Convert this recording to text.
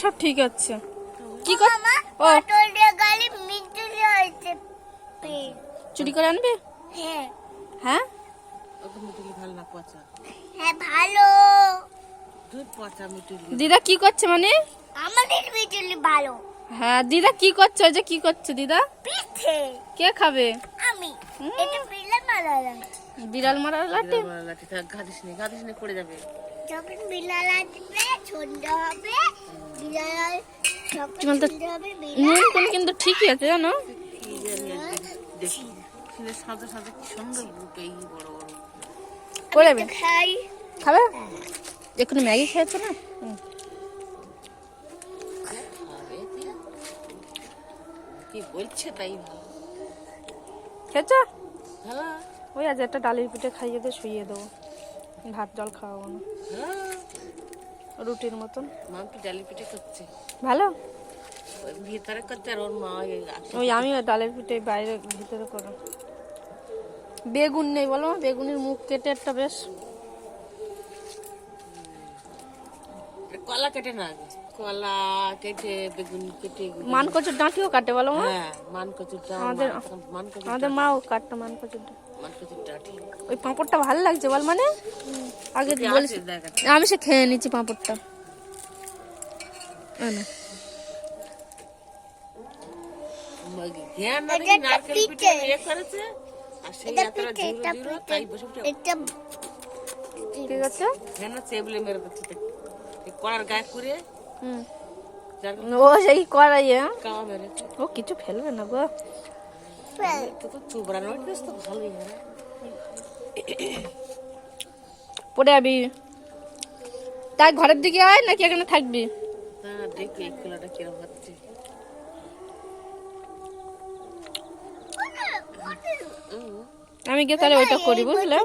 সব ঠিক আছে। কি কর ও চুরি করে আনবে? হ্যাঁ হ্যাঁ হ্যাঁ ভালো। দিদা কি করছে মানে? আমাদের বিজলি ভালো। হ্যাঁ দিদা কি করছে? ওই যে কি করছে দিদা? পিঠে। কে খাবে? আমি। এটা বিড়াল মারা লাগছে। বিড়াল মারা লাঠি? গাদিস নে পড়ে যাবে। যখন বিড়াল আসবে সন্ধ্যা হবে, বিড়াল যখন তোমার তো সন্ধ্যা হবে নুন কোন কিন্তু ঠিকই আছে জানো। কি জানি দেখি ছেলে সাদা সাদা কি সুন্দর বুকে এই বড় বড় করে বিড়াল খাই। খাবে? এখন ম্যাগি খেয়েছো না? কি বলছে তাই খেয়েছো? হ্যাঁ ওই আজ একটা ডালের পিঠে খাইয়ে দিয়ে শুইয়ে দেবো, ভাত জল খাওয়াবো না, হ্যাঁ রুটির মতন। মা কি ডালি পিঠে করছে ভালো। ওই ভিতরে করছে আর ওর মা ওই আমি ডালের পিঠে বাইরে ভিতরে করো। বেগুন নেই বলো? বেগুনের মুখ কেটে একটা বেশ কলা কেটে না কলা কেটে বেগুন কেটে মান কচুর ডাঁটিও কাটে বলো মা? হ্যাঁ মান কচুর আমাদের মাও কাটতো মান কচুর ডাঁটি। মান কচুর ডাঁটি ওই পাঁপড়টা ভালো লাগছে বল মানে? আগে বলিস দেখা আমি সে খেয়ে নিচ্ছি পাঁপড়টা। জ্ঞান না দেখি নারকেল পিঠে ইয়ে করেছে আর সেই এতটা জিরো জিরো তাই বসে বসে এটা ঠিক আছে। জ্ঞান না চেবলে মেরে দিচ্ছে এই কড়ার গায়ে করে হুম যার ও সেই করাইয়ে কাওয়া মেরেছে ও কিছু ফেলবে না গো। তো চুবড়ানো তো ভালোই হয় পড়ে যাবি। তাই ঘরের দিকে আয় নাকি এখানে থাকবি? না দেখি এই খোলাটা কিরম হচ্ছে আমি গিয়ে তাহলে ওইটা করি বুঝলে।